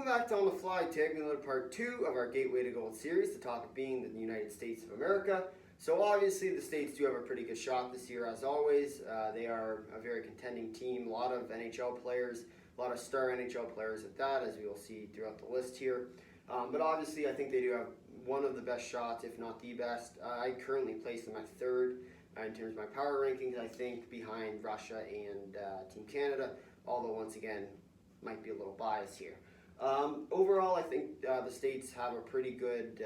back to On the Fly, taking another part 2 of our Gateway to Gold series, the topic being the United States of America. So obviously the States do have a pretty good shot this year as always. They are a very contending team, a lot of NHL players, a lot of star NHL players at that, as we will see throughout the list here. But obviously I think they do have one of the best shots, if not the best. I currently place them at third in terms of my power rankings, I think, behind Russia and Team Canada, although once again, might be a little biased here. Overall, I think the States have a pretty good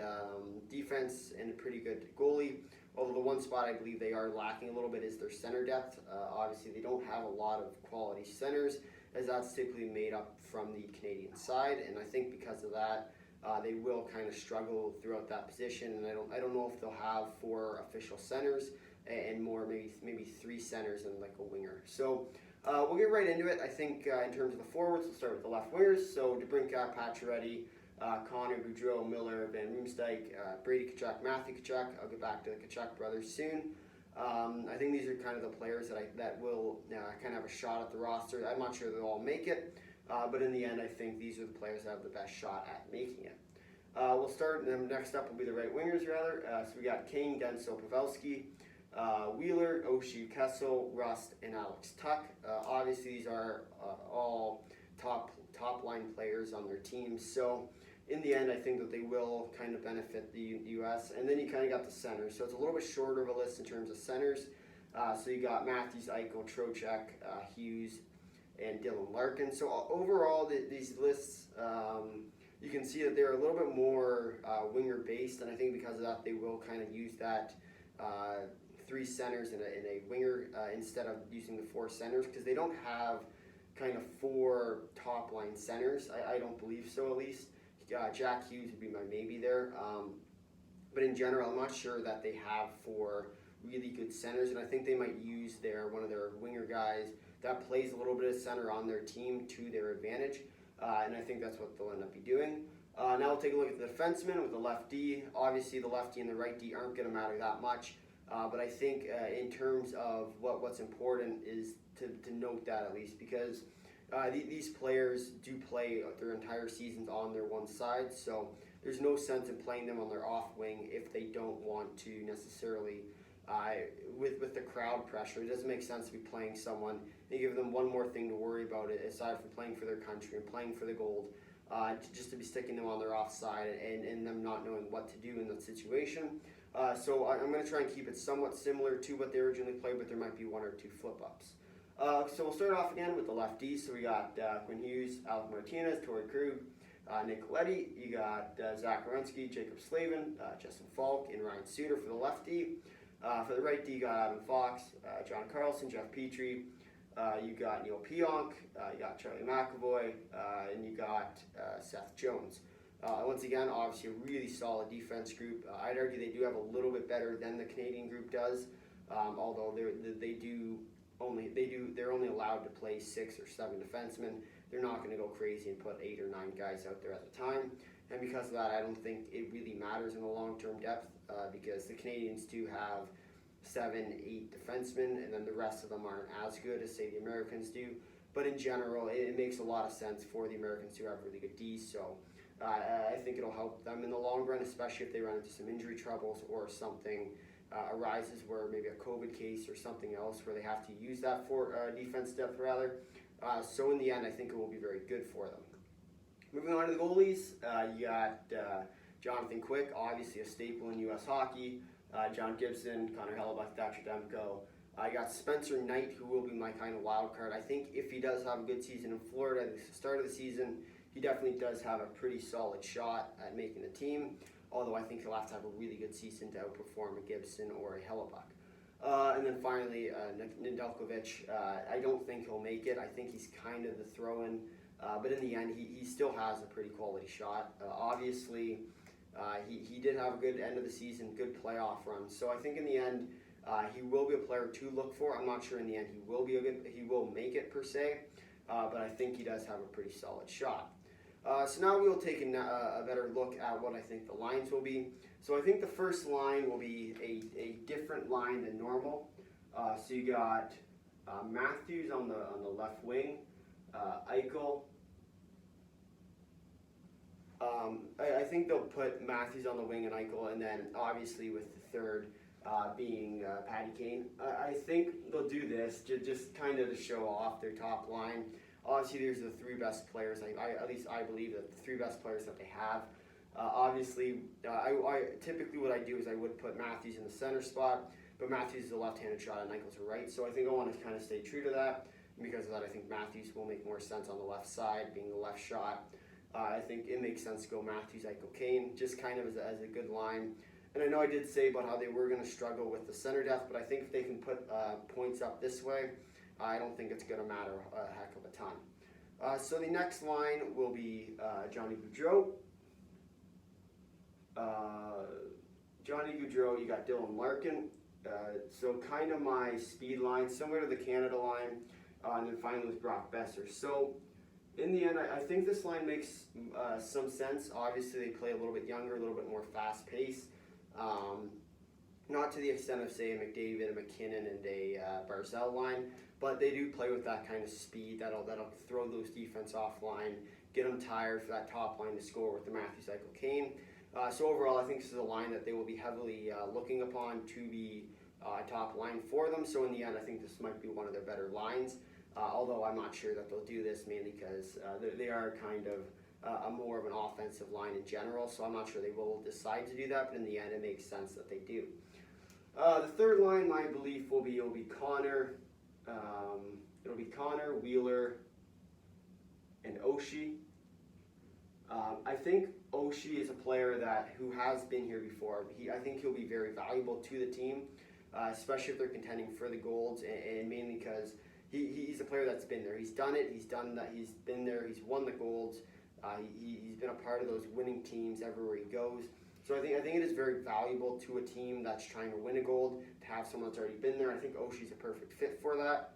defense and a pretty good goalie, although the one spot I believe they are lacking a little bit is their center depth. Obviously, they don't have a lot of quality centers, as that's typically made up from the Canadian side, and I think because of that, they will kind of struggle throughout that position, and I don't know if they'll have 4 official centers and more, maybe 3 centers and like a winger. So we'll get right into it. I think in terms of the forwards, we'll start with the left wingers. So DeBrincat, Pacioretty, Connor, Boudreau, Miller, Van Riemsdyk, Brady Tkachuk, Matthew Tkachuk. I'll get back to the Tkachuk brothers soon. I think these are kind of the players that will kind of have a shot at the roster. I'm not sure they'll all make it, but in the end, I think these are the players that have the best shot at making it. We'll start, and then next up will be the right wingers, rather. So we got King, Denso, Pavelski, Wheeler, Oshie, Kessel, Rust, and Alex Tuch. Obviously, these are all top line players on their teams. So in the end, I think that they will kind of benefit the U.S. And then you kind of got the centers. So it's a little bit shorter of a list in terms of centers. So you got Matthews, Eichel, Trocheck, Hughes, and Dylan Larkin. So overall, these lists, you can see that they're a little bit more winger-based, and I think because of that, they will kind of use that 3 centers and a winger instead of using the 4 centers, because they don't have kind of 4 top-line centers. I don't believe so, at least. Jack Hughes would be my maybe there. But in general, I'm not sure that they have 4 really good centers, and I think they might use one of their winger guys that plays a little bit of center on their team to their advantage, and I think that's what they'll end up be doing. Now we'll take a look at the defenseman with the left D. Obviously, the lefty and the right D aren't going to matter that much, but I think in terms of what's important is to note that at least, because these players do play their entire seasons on their one side, so there's no sense in playing them on their off wing if they don't want to necessarily, with the crowd pressure. It doesn't make sense to be playing someone and give them one more thing to worry about it aside from playing for their country and playing for the gold, just to be sticking them on their offside and them not knowing what to do in that situation. So I'm going to try and keep it somewhat similar to what they originally played, but there might be 1 or 2 flip-ups. So we'll start off again with the lefties. So we got Quinn Hughes, Alec Martinez, Torrey Krug, Nick Coletti. You got Zach Werenski, Jacob Slavin, Justin Falk, and Ryan Suter for the lefty. For the right D, you got Adam Fox, John Carlson, Jeff Petrie. You got Neil Pionk, you got Charlie McAvoy, and you got Seth Jones. Once again, obviously a really solid defense group. I'd argue they do have a little bit better than the Canadian group does, although they're only allowed to play 6 or 7 defensemen. They're not going to go crazy and put 8 or 9 guys out there at a time. And because of that, I don't think it really matters in the long-term depth, because the Canadians do have 7, 8 defensemen, and then the rest of them aren't as good as, say, the Americans do. But in general, it makes a lot of sense for the Americans to have really good Ds. So I think it'll help them in the long run, especially if they run into some injury troubles or something arises where maybe a COVID case or something else where they have to use that for defense depth rather. So in the end, I think it will be very good for them. Moving on to the goalies, you got Jonathan Quick, obviously a staple in U.S. hockey. John Gibson, Connor Hellebuyck, Thatcher Demko. I got Spencer Knight, who will be my kind of wild card. I think if he does have a good season in Florida at the start of the season, he definitely does have a pretty solid shot at making the team, although I think he'll have to have a really good season to outperform a Gibson or a Hellebuyck. And then finally, Nedeljkovic, I don't think he'll make it. I think he's kind of the throw-in, but in the end, he still has a pretty quality shot. Obviously, he did have a good end of the season, good playoff run. So I think in the end, he will be a player to look for. I'm not sure in the end he will make it per se, but I think he does have a pretty solid shot. So now we will take a better look at what I think the lines will be. So I think the first line will be a different line than normal. So you got Matthews on the left wing, Eichel, I think they'll put Matthews on the wing and Eichel, and then obviously with the third being Patty Kane. I think they'll do this just kind of to show off their top line. Obviously, there's the three best players. At least I believe that the three best players that they have. Obviously, I typically what I do is I would put Matthews in the center spot, but Matthews is a left-handed shot and Eichel's a right. So I think I want to kind of stay true to that. And because of that, I think Matthews will make more sense on the left side, being the left shot. I think it makes sense to go Matthews, Eichel, Kane, just kind of as a good line. And I know I did say about how they were going to struggle with the center depth, but I think if they can put points up this way, I don't think it's going to matter a heck of a ton. So the next line will be Johnny Gaudreau. Johnny Gaudreau, you got Dylan Larkin. So kind of my speed line, similar to the Canada line, and then finally with Brock Besser. So in the end, I think this line makes some sense. Obviously, they play a little bit younger, a little bit more fast-paced. Not to the extent of, say, a McDavid, a McKinnon, and a Barzal line, but they do play with that kind of speed that'll throw those defense offline, get them tired for that top line to score with the Matthews, Eichel, Kane. So overall, I think this is a line that they will be heavily looking upon to be a top line for them. So in the end, I think this might be one of their better lines. Although I'm not sure that they'll do this, mainly because they are kind of a more of an offensive line in general. So I'm not sure they will decide to do that, but in the end, it makes sense that they do. The third line, my belief will be Connor. It'll be Connor, Wheeler, and Oshie. I think Oshie is a player who has been here before. I think he'll be very valuable to the team, especially if they're contending for the golds, and mainly because he's a player that's been there. He's done it. He's done that. He's been there. He's won the golds. He's been a part of those winning teams everywhere he goes. So I think it is very valuable to a team that's trying to win a gold to have someone that's already been there. I think Oshie's a perfect fit for that.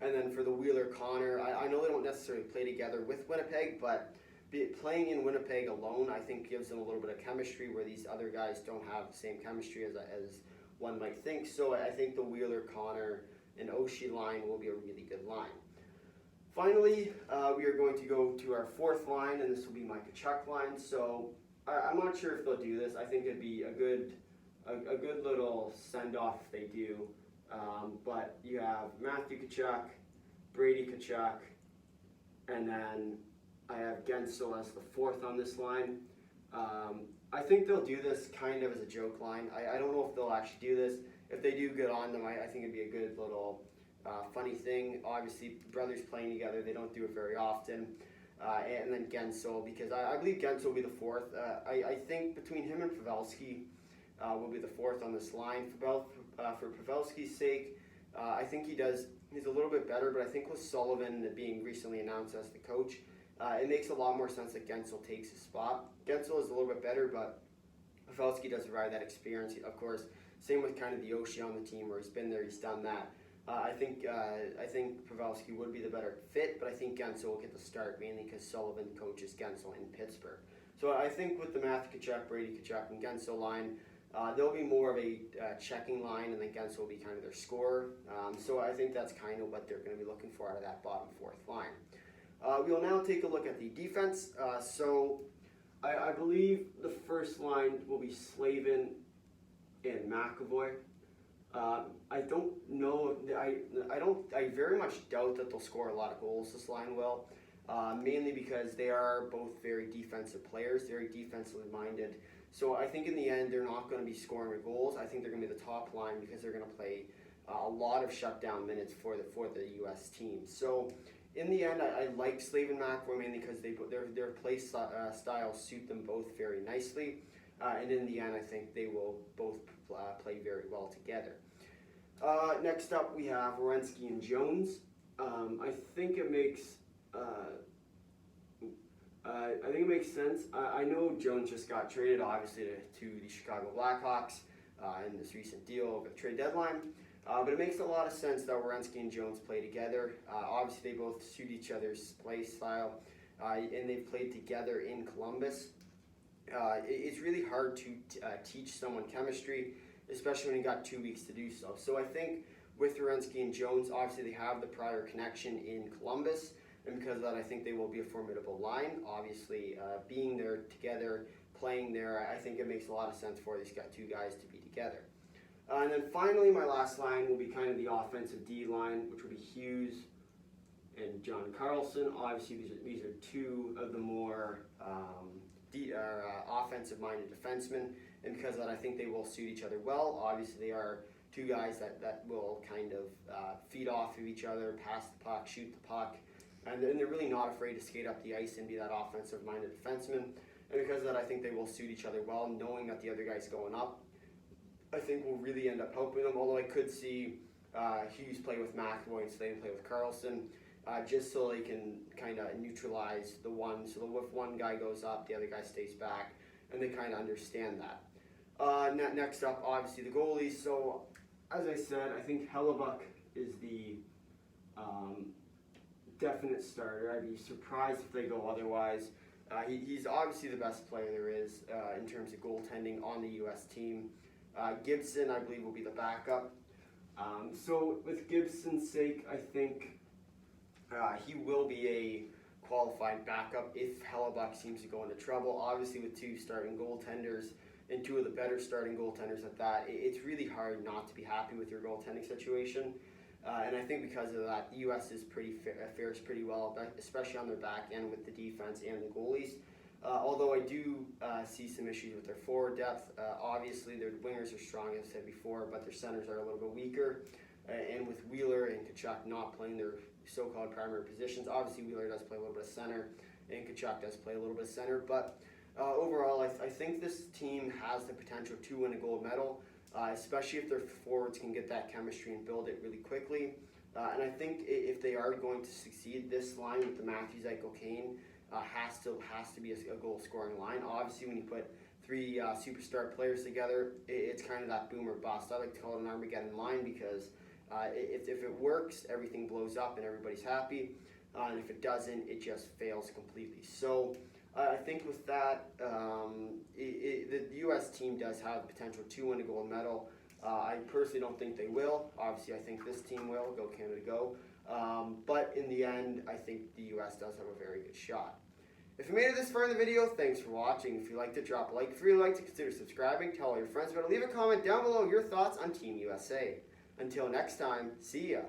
And then for the Wheeler Connor, I know they don't necessarily play together with Winnipeg, but playing in Winnipeg alone, I think gives them a little bit of chemistry where these other guys don't have the same chemistry as one might think. So I think the Wheeler Connor and Oshie line will be a really good line. Finally, we are going to go to our fourth line, and this will be my Tkachuk line. So I'm not sure if they'll do this. I think it'd be a good little send-off if they do. But you have Matthew Tkachuk, Brady Tkachuk, and then I have Guentzel as the fourth on this line. I think they'll do this kind of as a joke line. I don't know if they'll actually do this. If they do, good on them. I think it'd be a good little funny thing. Obviously, brothers playing together, they don't do it very often. And then Guentzel, because I believe Guentzel will be the fourth. I think between him and Pavelski will be the fourth on this line. For Pavelski's sake, I think he's a little bit better, but I think with Sullivan being recently announced as the coach, it makes a lot more sense that Guentzel takes his spot. Guentzel is a little bit better, but Pavelski does provide that experience. Of course, same with kind of the Oshie on the team where he's been there, he's done that. I think Pavelski would be the better fit, but I think Guentzel will get the start mainly because Sullivan coaches Guentzel in Pittsburgh. So I think with the Matthew Tkachuk, Brady Tkachuk, and Guentzel line, they'll be more of a checking line, and then Guentzel will be kind of their scorer. So I think that's kind of what they're going to be looking for out of that bottom fourth line. We will now take a look at the defense. So I believe the first line will be Slavin and McAvoy. I don't know. I very much doubt that they'll score a lot of goals. This line will, mainly because they are both very defensive players, very defensively minded. So I think in the end they're not going to be scoring goals. I think they're going to be the top line because they're going to play a lot of shutdown minutes for the U.S. team. So in the end, I like Slavin and McAvoy mainly because their play styles suit them both very nicely. And in the end, I think they will both play very well together. Next up, we have Werenski and Jones. I think it makes sense. I know Jones just got traded, obviously, to the Chicago Blackhawks in this recent deal over the trade deadline. But it makes a lot of sense that Werenski and Jones play together. Obviously, they both suit each other's play style, and they've played together in Columbus. It's really hard to teach someone chemistry, especially when you got 2 weeks to do so. So I think with Werenski and Jones, obviously they have the prior connection in Columbus. and because of that, I think they will be a formidable line. Obviously, being there together, playing there, I think it makes a lot of sense for these two guys to be together. And then finally, my last line will be kind of the offensive D line, which will be Hughes and John Carlson. Obviously, these are two of the more offensive-minded defensemen, and because of that, I think they will suit each other well. Obviously, they are two guys that will kind of feed off of each other, pass the puck, shoot the puck, and they're really not afraid to skate up the ice and be that offensive-minded defenseman. And because of that, I think they will suit each other well, knowing that the other guy's going up. I think will really end up helping them, although I could see Hughes play with McAvoy and Slade play with Carlson, just so they can kind of neutralize the one. So if one guy goes up, the other guy stays back, and they kind of understand that. Next up, obviously, the goalies. So, as I said, I think Hellebuyck is the definite starter. I'd be surprised if they go otherwise. He's obviously the best player there is in terms of goaltending on the U.S. team. Gibson, I believe, will be the backup. So with Gibson's sake, I think he will be a qualified backup if Hellebuyck seems to go into trouble. Obviously, with two starting goaltenders and two of the better starting goaltenders at that, it's really hard not to be happy with your goaltending situation. And I think because of that, the U.S. is fares pretty well, especially on their back end with the defense and the goalies. Although I do see some issues with their forward depth. Obviously, their wingers are strong, as I said before, but their centers are a little bit weaker. And with Wheeler and Tkachuk not playing their so-called primary positions, obviously Wheeler does play a little bit of center, and Tkachuk does play a little bit of center. But overall, I think this team has the potential to win a gold medal, especially if their forwards can get that chemistry and build it really quickly. And I think if they are going to succeed, this line with the Matthews, Eichel, Kane, has to be a goal-scoring line. Obviously, when you put three superstar players together, it's kind of that boom or bust. I like to call it an Armageddon line because if it works, everything blows up and everybody's happy. And if it doesn't, it just fails completely. So I think with that, the U.S. team does have the potential to win a gold medal. I personally don't think they will. Obviously, I think this team will. Go Canada, go. But in the end, I think the U.S. does have a very good shot. If you made it this far in the video, thanks for watching. If you liked it, drop a like. If you really liked it, consider subscribing. Tell all your friends about it. Leave a comment down below your thoughts on Team USA. Until next time, see ya.